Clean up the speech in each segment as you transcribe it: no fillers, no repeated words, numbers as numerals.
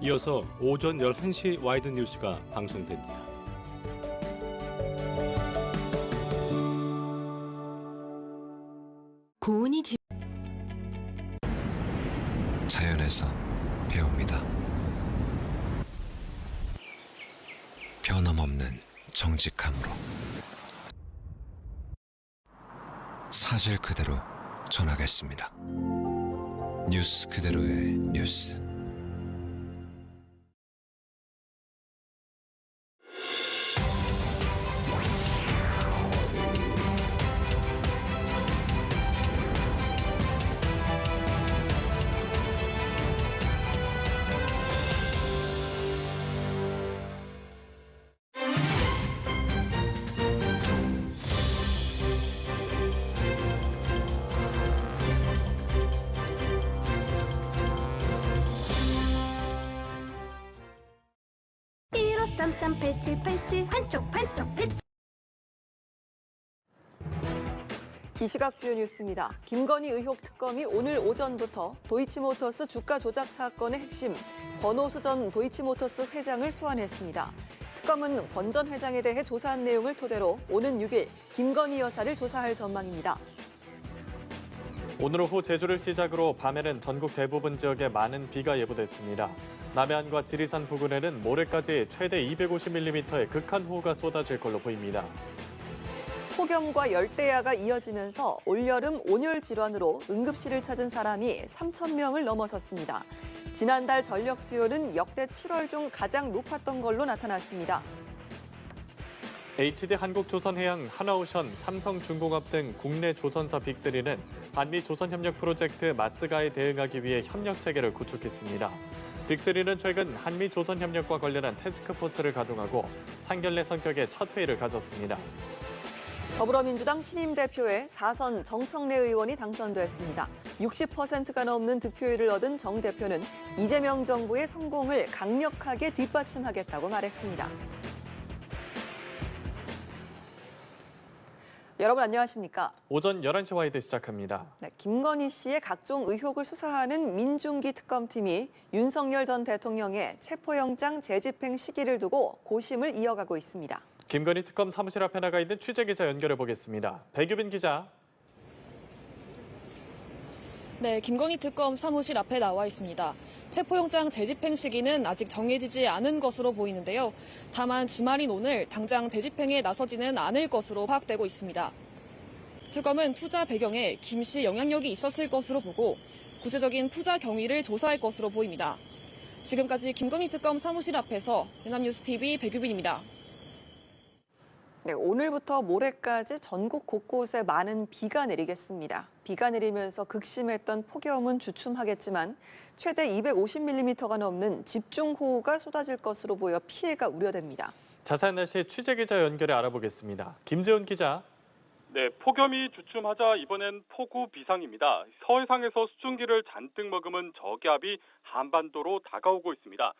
이어서 오전 11시 와이드 뉴스가 방송됩니다. 고은이 자연에서 배웁니다. 변함없는 정직함으로 사실 그대로 전하겠습니다. 뉴스 그대로의 뉴스. 이 시각 주요 뉴스입니다. 김건희 의혹 특검이 오늘 오전부터 도이치모터스 주가 조작 사건의 핵심 권오수 전 도이치모터스 회장을 소환했습니다. 특검은 권 전 회장에 대해 조사한 내용을 토대로 오는 6일 김건희 여사를 조사할 전망입니다. 오늘 오후 제주를 시작으로 밤에는 전국 대부분 지역에 많은 비가 예보됐습니다. 남해안과 지리산 부근에는 모레까지 최대 250mm의 극한 호우가 쏟아질 걸로 보입니다. 폭염과 열대야가 이어지면서 올여름 온열 질환으로 응급실을 찾은 사람이 3천 명을 넘어섰습니다. 지난달 전력 수요는 역대 7월 중 가장 높았던 걸로 나타났습니다. HD 한국조선해양, 하나오션, 삼성중공업 등 국내 조선사 빅3는 한미 조선협력 프로젝트 마스가에 대응하기 위해 협력 체계를 구축했습니다. 빅3는 최근 한미 조선협력과 관련한 태스크포스를 가동하고 상견례 성격의 첫 회의를 가졌습니다. 더불어민주당 신임 대표에 4선 정청래 의원이 당선됐습니다. 60%가 넘는 득표율을 얻은 정 대표는 이재명 정부의 성공을 강력하게 뒷받침하겠다고 말했습니다. 여러분 안녕하십니까? 오전 11시 와이드 시작합니다. 네, 김건희 씨의 각종 의혹을 수사하는 민중기 특검팀이 윤석열 전 대통령의 체포영장 재집행 시기를 두고 고심을 이어가고 있습니다. 김건희 특검 사무실 앞에 나가 있는 취재기자 연결해 보겠습니다. 백유빈 기자. 네, 김건희 특검 사무실 앞에 나와 있습니다. 체포영장 재집행 시기는 아직 정해지지 않은 것으로 보이는데요. 다만 주말인 오늘 당장 재집행에 나서지는 않을 것으로 파악되고 있습니다. 특검은 투자 배경에 김 씨 영향력이 있었을 것으로 보고 구체적인 투자 경위를 조사할 것으로 보입니다. 지금까지 김건희 특검 사무실 앞에서 연합뉴스TV 백유빈입니다. 네, 오늘부터 모레까지 전국 곳곳에 많은 비가 내리겠습니다. 비가 내리면서 극심했던 폭염은 주춤하겠지만 최대 250mm가 넘는 집중호우가 쏟아질 것으로 보여 피해가 우려됩니다. 자세한 날씨 취재기자 연결해 알아보겠습니다. 김재훈 기자. 네, 폭염이 주춤하자 이번엔 폭우 비상입니다. 서해상에서 수증기를 잔뜩 머금은 저기압이 한반도로 다가오고 있습니다.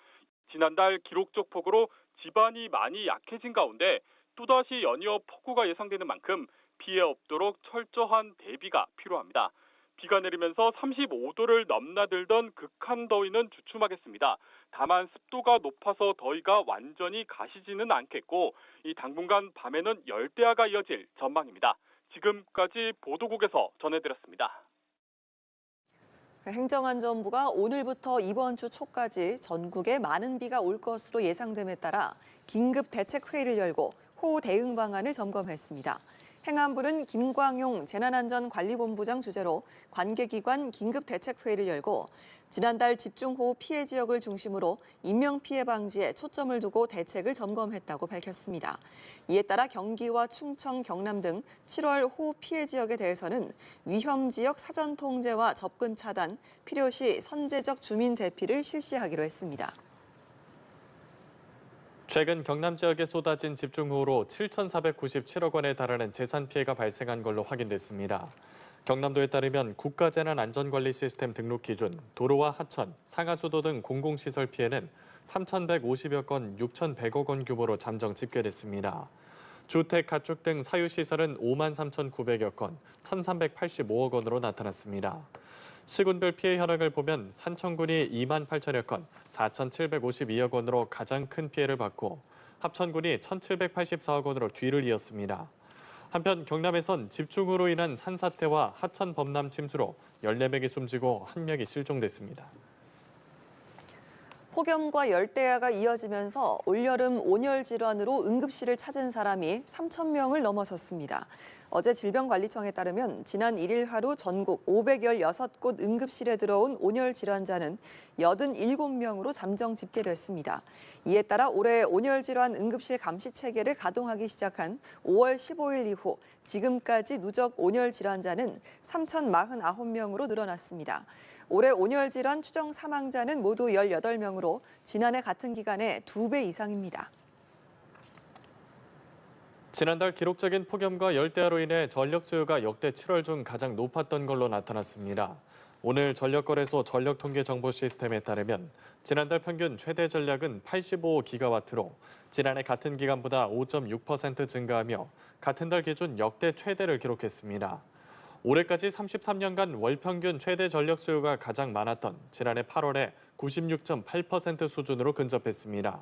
지난달 기록적 폭우로 지반이 많이 약해진 가운데 또다시 연이어 폭우가 예상되는 만큼 피해 없도록 철저한 대비가 필요합니다. 비가 내리면서 35도를 넘나들던 극한 더위는 주춤하겠습니다. 다만 습도가 높아서 더위가 완전히 가시지는 않겠고 이 당분간 밤에는 열대야가 이어질 전망입니다. 지금까지 보도국에서 전해드렸습니다. 행정안전부가 오늘부터 이번 주 초까지 전국에 많은 비가 올 것으로 예상됨에 따라 긴급 대책회의를 열고 호우 대응 방안을 점검했습니다. 행안부는 김광용 재난안전관리본부장 주재로 관계기관 긴급대책회의를 열고 지난달 집중호우 피해 지역을 중심으로 인명피해 방지에 초점을 두고 대책을 점검했다고 밝혔습니다. 이에 따라 경기와 충청, 경남 등 7월 호우 피해 지역에 대해서는 위험 지역 사전 통제와 접근 차단, 필요시 선제적 주민 대피를 실시하기로 했습니다. 최근 경남 지역에 쏟아진 집중호우로 7,497억 원에 달하는 재산 피해가 발생한 걸로 확인됐습니다. 경남도에 따르면 국가재난안전관리 시스템 등록 기준, 도로와 하천, 상하수도 등 공공시설 피해는 3,150여 건 6,100억 원 규모로 잠정 집계됐습니다. 주택, 가축 등 사유시설은 53,900여 건, 1,385억 원으로 나타났습니다. 시군별 피해 현황을 보면 산청군이 2만 8천여 건, 4,752억 원으로 가장 큰 피해를 받고 합천군이 1,784억 원으로 뒤를 이었습니다. 한편 경남에선 집중호우로 인한 산사태와 하천 범람 침수로 14명이 숨지고 1명이 실종됐습니다. 폭염과 열대야가 이어지면서 올여름 온열 질환으로 응급실을 찾은 사람이 3,000명을 넘어섰습니다. 어제 질병관리청에 따르면 지난 1일 하루 전국 516곳 응급실에 들어온 온열 질환자는 87명으로 잠정 집계됐습니다. 이에 따라 올해 온열 질환 응급실 감시 체계를 가동하기 시작한 5월 15일 이후 지금까지 누적 온열 질환자는 3,049명으로 늘어났습니다. 올해 온열 질환 추정 사망자는 모두 18명으로 지난해 같은 기간의 2배 이상입니다. 지난달 기록적인 폭염과 열대야로 인해 전력 수요가 역대 7월 중 가장 높았던 걸로 나타났습니다. 오늘 전력거래소 전력통계 정보 시스템에 따르면 지난달 평균 최대 전력은 85기가와트로 지난해 같은 기간보다 5.6% 증가하며 같은 달 기준 역대 최대를 기록했습니다. 올해까지 33년간 월 평균 최대 전력 수요가 가장 많았던 지난해 8월에 96.8% 수준으로 근접했습니다.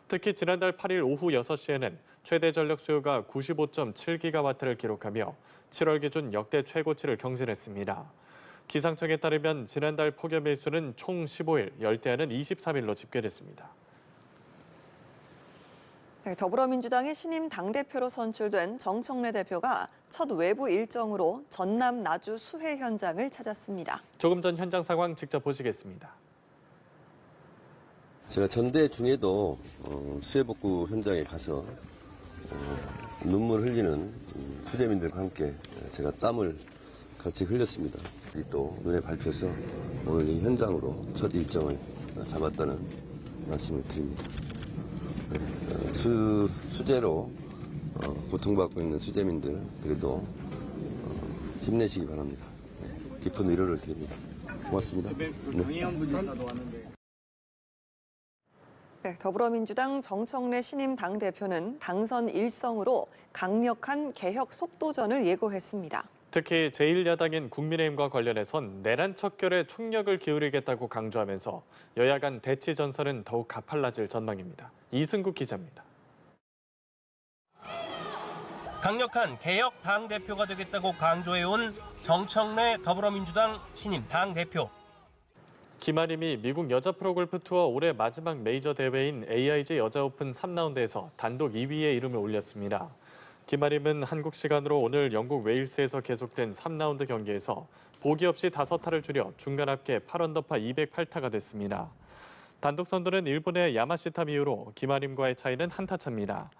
특히 지난달 8일 오후 6시에는 최대 전력 수요가 95.7기가와트를 기록하며 7월 기준 역대 최고치를 경신했습니다. 기상청에 따르면 지난달 폭염 일수는 총 15일, 열대야는 23일로 집계됐습니다. 네, 더불어민주당의 신임 당대표로 선출된 정청래 대표가 첫 외부 일정으로 전남 나주 수해 현장을 찾았습니다. 조금 전 현장 상황 직접 보시겠습니다. 제가 전대 중에도 수해복구 현장에 가서 눈물 흘리는 수재민들과 함께 제가 땀을 같이 흘렸습니다. 또 눈에 밟혀서 오늘 이 현장으로 첫 일정을 잡았다는 말씀을 드립니다. 수재로 고통받고 있는 수재민들 그래도 힘내시기 바랍니다. 깊은 위로를 드립니다. 고맙습니다. 네. 네, 더불어민주당 정청래 신임 당대표는 당선 일성으로 강력한 개혁 속도전을 예고했습니다. 특히 제1야당인 국민의힘과 관련해선 내란 척결에 총력을 기울이겠다고 강조하면서 여야 간 대치 전선은 더욱 가팔라질 전망입니다. 이승국 기자입니다. 강력한 개혁 당대표가 되겠다고 강조해온 정청래 더불어민주당 신임 당대표. 김아림이 미국 여자 프로골프 투어 올해 마지막 메이저 대회인 AIG 여자 오픈 3라운드에서 단독 2위에 이름을 올렸습니다. 김아림은 한국 시간으로 오늘 영국 웨일스에서 계속된 3라운드 경기에서 보기 없이 5타를 줄여 중간 합계 8언더파 208타가 됐습니다. 단독 선두는 일본의 야마시타 미우로 김아림과의 차이는 1타 차입니다.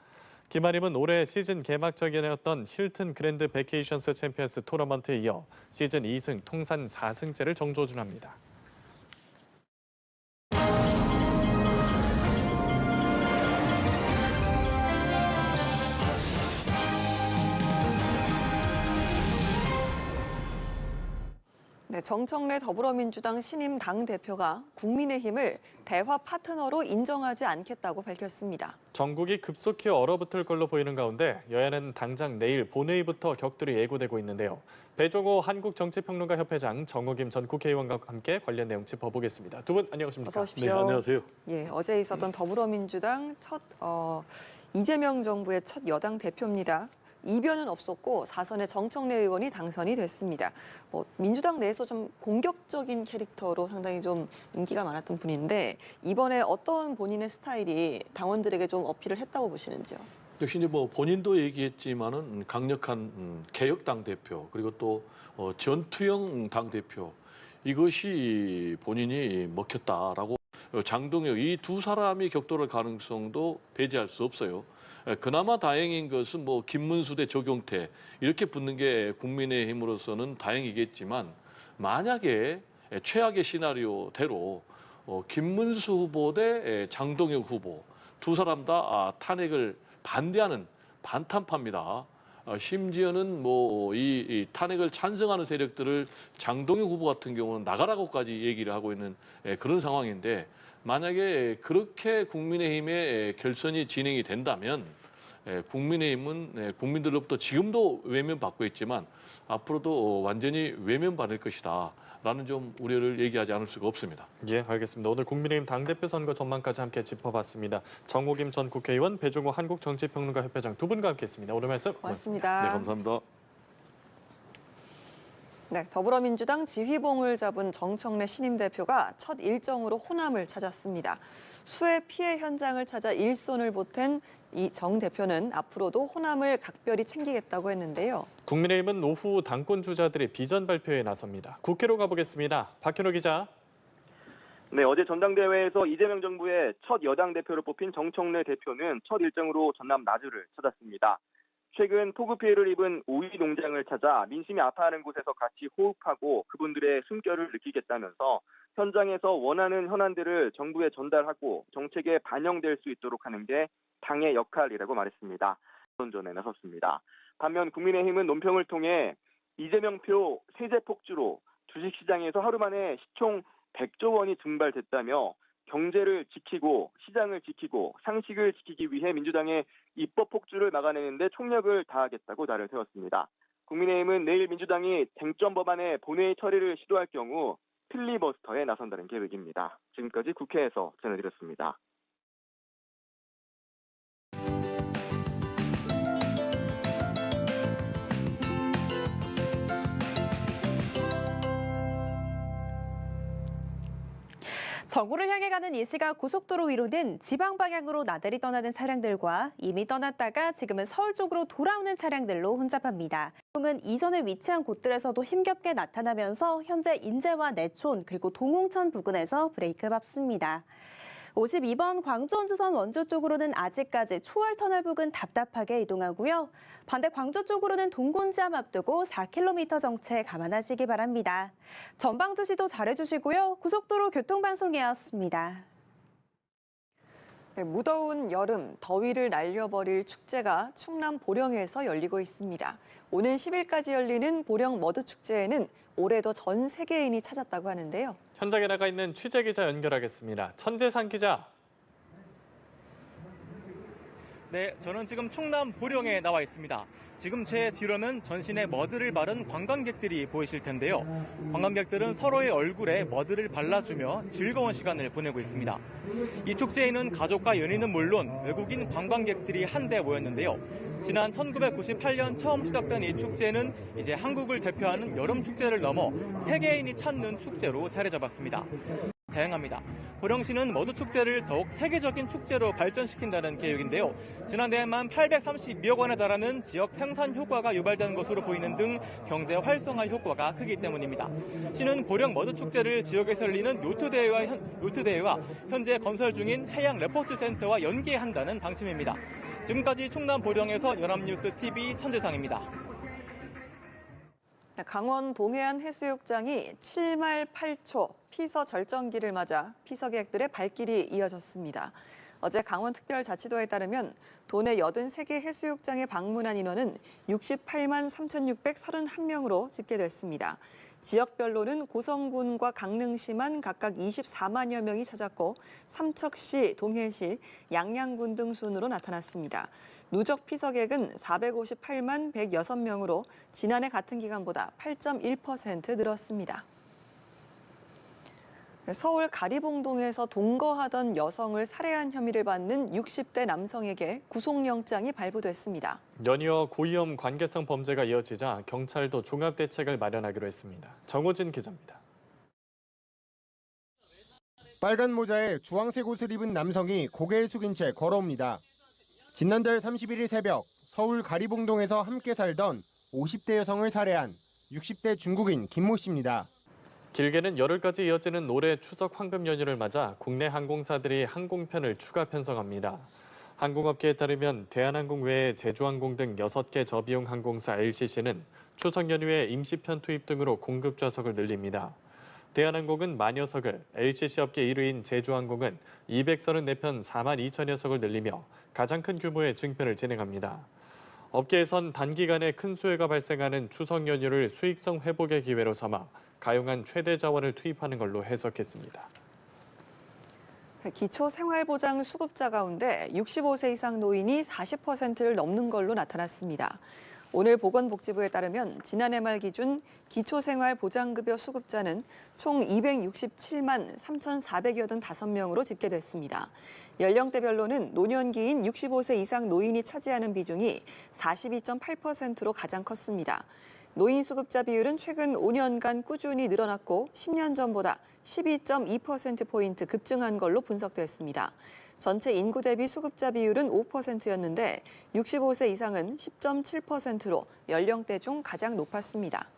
김아림은 올해 시즌 개막전이었던 힐튼 그랜드 베케이션스 챔피언스 토너먼트에 이어 시즌 2승 통산 4승째를 정조준합니다. 네, 정청래 더불어민주당 신임 당대표가 국민의힘을 대화 파트너로 인정하지 않겠다고 밝혔습니다. 전국이 급속히 얼어붙을 걸로 보이는 가운데 여야는 당장 내일 본회의부터 격돌이 예고되고 있는데요. 배종호 한국정치평론가협회장, 정호김 전 국회의원과 함께 관련 내용 짚어보겠습니다. 두 분 안녕하십니까? 어서 오십시오. 네, 안녕하세요. 예, 어제 있었던 더불어민주당 이재명 정부의 첫 여당 대표입니다. 이변은 없었고 4선의 정청래 의원이 당선이 됐습니다. 민주당 내에서 좀 공격적인 캐릭터로 상당히 좀 인기가 많았던 분인데 이번에 어떤 본인의 스타일이 당원들에게 좀 어필을 했다고 보시는지요? 역시 이제 본인도 얘기했지만은 강력한 개혁 당 대표 그리고 또 전투형 당 대표 이것이 본인이 먹혔다라고 장동혁 이 두 사람이 격돌할 가능성도 배제할 수 없어요. 그나마 다행인 것은 김문수 대 조경태 이렇게 붙는 게 국민의힘으로서는 다행이겠지만 만약에 최악의 시나리오대로 김문수 후보 대 장동혁 후보 두 사람 다 탄핵을 반대하는 반탄파입니다. 심지어는 이 탄핵을 찬성하는 세력들을 장동혁 후보 같은 경우는 나가라고까지 얘기를 하고 있는 그런 상황인데 만약에 그렇게 국민의힘의 결선이 진행이 된다면 국민의힘은 국민들로부터 지금도 외면받고 있지만 앞으로도 완전히 외면받을 것이다. 라는 좀 우려를 얘기하지 않을 수가 없습니다. 예, 알겠습니다. 오늘 국민의힘 당대표 선거 전망까지 함께 짚어봤습니다. 정호김 전 국회의원, 배종호 한국정치평론가협회장 두 분과 함께했습니다. 오늘 말씀 고맙습니다. 네, 감사합니다. 네, 더불어민주당 지휘봉을 잡은 정청래 신임 대표가 첫 일정으로 호남을 찾았습니다. 수해 피해 현장을 찾아 일손을 보탠 이 정 대표는 앞으로도 호남을 각별히 챙기겠다고 했는데요. 국민의힘은 오후 당권 주자들의 비전 발표에 나섭니다. 국회로 가보겠습니다. 박현호 기자. 네, 어제 전당대회에서 이재명 정부의 첫 여당 대표로 뽑힌 정청래 대표는 첫 일정으로 전남 나주를 찾았습니다. 최근 폭우 피해를 입은 오이 농장을 찾아 민심이 아파하는 곳에서 같이 호흡하고 그분들의 숨결을 느끼겠다면서 현장에서 원하는 현안들을 정부에 전달하고 정책에 반영될 수 있도록 하는 게 당의 역할이라고 말했습니다. 선전에 나섰습니다. 반면 국민의힘은 논평을 통해 이재명표 세제 폭주로 주식시장에서 하루 만에 시총 100조 원이 증발됐다며 경제를 지키고 시장을 지키고 상식을 지키기 위해 민주당의 입법 폭주를 막아내는데 총력을 다하겠다고 날을 세웠습니다. 국민의힘은 내일 민주당이 쟁점 법안의 본회의 처리를 시도할 경우 필리버스터에 나선다는 계획입니다. 지금까지 국회에서 전해드렸습니다. 정부를 향해 가는 이 시각 고속도로 위로는 지방 방향으로 나들이 떠나는 차량들과 이미 떠났다가 지금은 서울 쪽으로 돌아오는 차량들로 혼잡합니다. 은 이전에 위치한 곳들에서도 힘겹게 나타나면서 현재 인제와 내촌 그리고 동홍천 부근에서 브레이크 밟습니다. 52번 광주원주선 원주 쪽으로는 아직까지 초월터널 부근 답답하게 이동하고요. 반대 광주 쪽으로는 동곤지암 앞두고 4km 정체 감안하시기 바랍니다. 전방 주시도 잘해주시고요. 고속도로 교통방송이었습니다. 네, 무더운 여름, 더위를 날려버릴 축제가 충남 보령에서 열리고 있습니다. 오는 10일까지 열리는 보령 머드축제에는 올해도 전 세계인이 찾았다고 하는데요. 현장에 나가 있는 취재기자 연결하겠습니다. 천재상 기자. 네, 저는 지금 충남 보령에 나와 있습니다. 지금 제 뒤로는 전신에 머드를 바른 관광객들이 보이실 텐데요. 관광객들은 서로의 얼굴에 머드를 발라주며 즐거운 시간을 보내고 있습니다. 이 축제에는 가족과 연인은 물론 외국인 관광객들이 한데 모였는데요. 지난 1998년 처음 시작된 이 축제는 이제 한국을 대표하는 여름 축제를 넘어 세계인이 찾는 축제로 자리 잡았습니다. 다양합니다. 보령시는 머드축제를 더욱 세계적인 축제로 발전시킨다는 계획인데요. 지난해에만 832억 원에 달하는 지역 생산 효과가 유발된 것으로 보이는 등 경제 활성화 효과가 크기 때문입니다. 시는 보령 머드축제를 지역에서 열리는 요트대회와 현재 건설 중인 해양 레포츠 센터와 연계한다는 방침입니다. 지금까지 충남 보령에서 연합뉴스TV 천재상입니다. 강원 동해안 해수욕장이 7말 8초 피서 절정기를 맞아 피서객들의 발길이 이어졌습니다. 어제 강원특별자치도에 따르면 도내 83개 해수욕장에 방문한 인원은 68만 3,631명으로 집계됐습니다. 지역별로는 고성군과 강릉시만 각각 24만여 명이 찾았고 삼척시, 동해시, 양양군 등 순으로 나타났습니다. 누적 피서객은 458만 106명으로 지난해 같은 기간보다 8.1% 늘었습니다. 서울 가리봉동에서 동거하던 여성을 살해한 혐의를 받는 60대 남성에게 구속영장이 발부됐습니다. 연이어 고위험 관계성 범죄가 이어지자 경찰도 종합대책을 마련하기로 했습니다. 정호진 기자입니다. 빨간 모자에 주황색 옷을 입은 남성이 고개를 숙인 채 걸어옵니다. 지난달 31일 새벽 서울 가리봉동에서 함께 살던 50대 여성을 살해한 60대 중국인 김모 씨입니다. 길게는 열흘까지 이어지는 올해 추석 황금 연휴를 맞아 국내 항공사들이 항공편을 추가 편성합니다. 항공업계에 따르면 대한항공 외에 제주항공 등 6개 저비용 항공사 LCC는 추석 연휴에 임시편 투입 등으로 공급 좌석을 늘립니다. 대한항공은 10,000석을, LCC 업계 1위인 제주항공은 234편 42,000여석을 늘리며 가장 큰 규모의 증편을 진행합니다. 업계에선 단기간에 큰 수혜가 발생하는 추석 연휴를 수익성 회복의 기회로 삼아 가용한 최대 자원을 투입하는 걸로 해석했습니다. 기초생활보장 수급자 가운데 65세 이상 노인이 40%를 넘는 걸로 나타났습니다. 오늘 보건복지부에 따르면 지난해 말 기준 기초생활보장급여 수급자는 총 267만 3,485명으로 집계됐습니다. 연령대별로는 노년기인 65세 이상 노인이 차지하는 비중이 42.8%로 가장 컸습니다. 노인 수급자 비율은 최근 5년간 꾸준히 늘어났고 10년 전보다 12.2%포인트 급증한 걸로 분석됐습니다. 전체 인구 대비 수급자 비율은 5%였는데 65세 이상은 10.7%로 연령대 중 가장 높았습니다.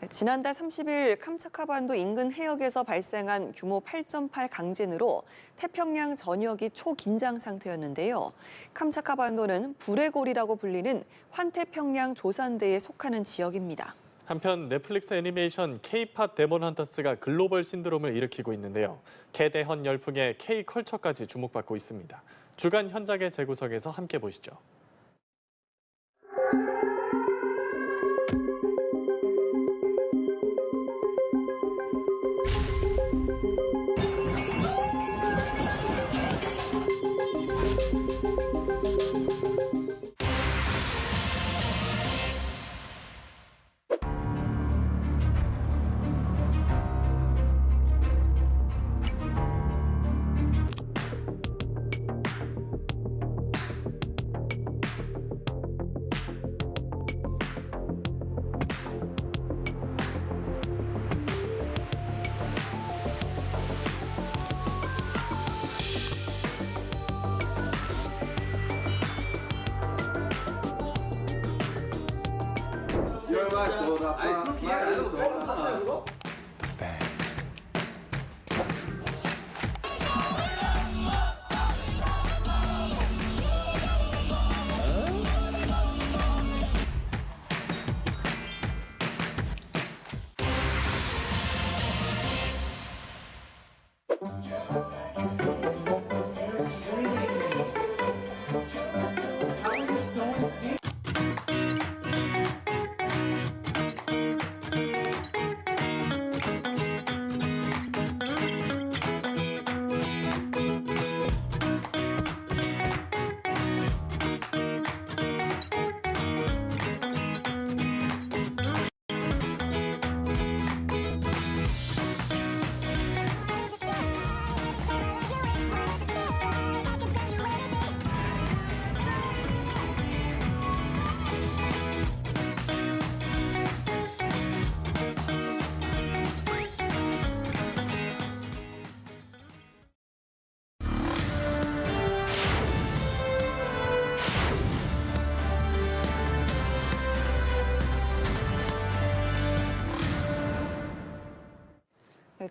지난달 30일 캄차카반도 인근 해역에서 발생한 규모 8.8 강진으로 태평양 전역이 초긴장 상태였는데요. 캄차카반도는 불의 골이라고 불리는 환태평양 조산대에 속하는 지역입니다. 한편 넷플릭스 애니메이션 K-팝 데몬 헌터스가 글로벌 신드롬을 일으키고 있는데요. 개대헌 열풍에 K-컬처까지 주목받고 있습니다. 주간 현장의 재구성에서 함께 보시죠.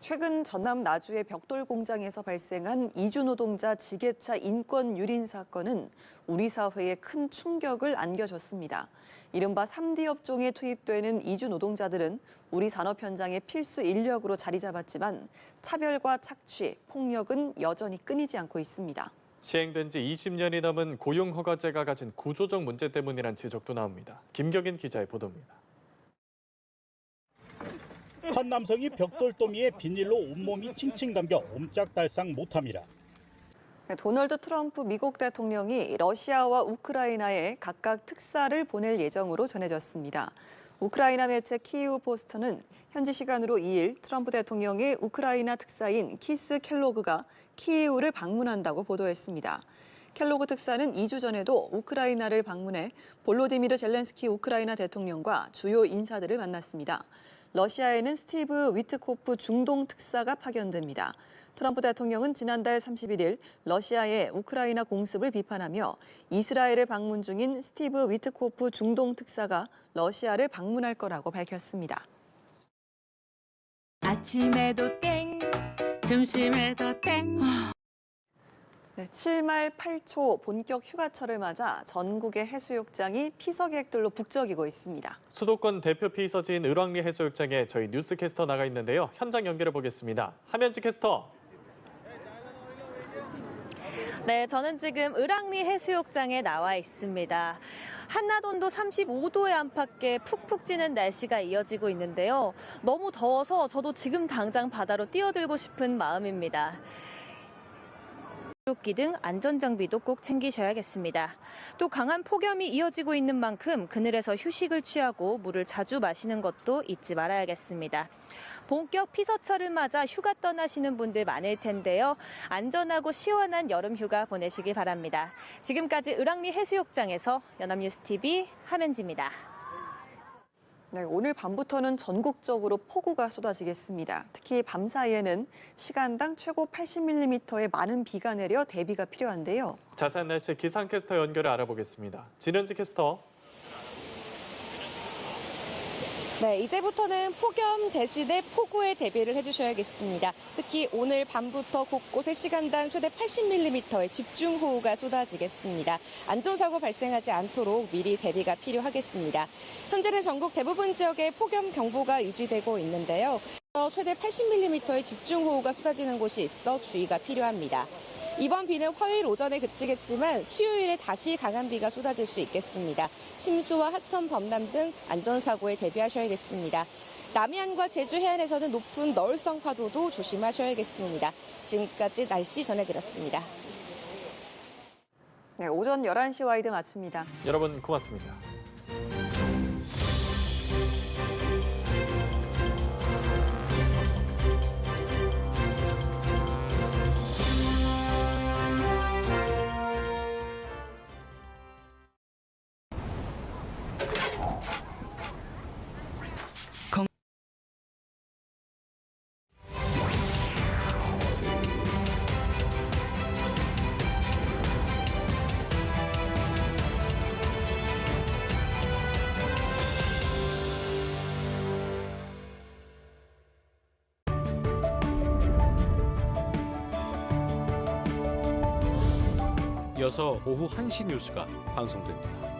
최근 전남 나주의 벽돌 공장에서 발생한 이주 노동자 지게차 인권 유린 사건은 우리 사회에 큰 충격을 안겨줬습니다. 이른바 3D 업종에 투입되는 이주 노동자들은 우리 산업 현장의 필수 인력으로 자리 잡았지만 차별과 착취, 폭력은 여전히 끊이지 않고 있습니다. 시행된 지 20년이 넘은 고용허가제가 가진 구조적 문제 때문이란 지적도 나옵니다. 김경인 기자의 보도입니다. 한 남성이 벽돌 더미에 비닐로 온몸이 칭칭 감겨 옴짝달싹 못합니다. 도널드 트럼프 미국 대통령이 러시아와 우크라이나에 각각 특사를 보낼 예정으로 전해졌습니다. 우크라이나 매체 키이우 포스트는 현지 시간으로 2일 트럼프 대통령의 우크라이나 특사인 키스 켈로그가 키이우를 방문한다고 보도했습니다. 켈로그 특사는 2주 전에도 우크라이나를 방문해 볼로디미르 젤렌스키 우크라이나 대통령과 주요 인사들을 만났습니다. 러시아에는 스티브 위트코프 중동 특사가 파견됩니다. 트럼프 대통령은 지난달 31일 러시아의 우크라이나 공습을 비판하며 이스라엘을 방문 중인 스티브 위트코프 중동 특사가 러시아를 방문할 거라고 밝혔습니다. 아침에도 땡, 점심에도 땡. 7말 8초 본격 휴가철을 맞아 전국의 해수욕장이 피서객들로 북적이고 있습니다. 수도권 대표 피서지인 을왕리 해수욕장에 저희 뉴스캐스터 나가 있는데요. 현장 연결해 보겠습니다. 함현지 캐스터. 네, 저는 지금 을왕리 해수욕장에 나와 있습니다. 한낮 온도 35도의 안팎에 푹푹 찌는 날씨가 이어지고 있는데요. 너무 더워서 저도 지금 당장 바다로 뛰어들고 싶은 마음입니다. 구명조끼 등 안전장비도 꼭 챙기셔야겠습니다. 또 강한 폭염이 이어지고 있는 만큼 그늘에서 휴식을 취하고 물을 자주 마시는 것도 잊지 말아야겠습니다. 본격 피서철을 맞아 휴가 떠나시는 분들 많을 텐데요. 안전하고 시원한 여름 휴가 보내시기 바랍니다. 지금까지 을왕리 해수욕장에서 연합뉴스TV 함현지입니다. 네, 오늘 밤부터는 전국적으로 폭우가 쏟아지겠습니다. 특히 밤 사이에는 시간당 최고 80mm의 많은 비가 내려 대비가 필요한데요. 자세한 날씨 기상캐스터 연결해 알아보겠습니다. 진현지 캐스터. 네, 이제부터는 폭염 대신에 폭우에 대비를 해주셔야겠습니다. 특히 오늘 밤부터 곳곳에 시간당 최대 80mm의 집중호우가 쏟아지겠습니다. 안전사고 발생하지 않도록 미리 대비가 필요하겠습니다. 현재는 전국 대부분 지역에 폭염 경보가 유지되고 있는데요. 최대 80mm의 집중호우가 쏟아지는 곳이 있어 주의가 필요합니다. 이번 비는 화요일 오전에 그치겠지만 수요일에 다시 강한 비가 쏟아질 수 있겠습니다. 침수와 하천 범람 등 안전사고에 대비하셔야겠습니다. 남해안과 제주 해안에서는 높은 너울성 파도도 조심하셔야겠습니다. 지금까지 날씨 전해드렸습니다. 네, 오전 11시 와이드 마칩니다. 여러분 고맙습니다. 이어서 오후 1시 뉴스가 방송됩니다.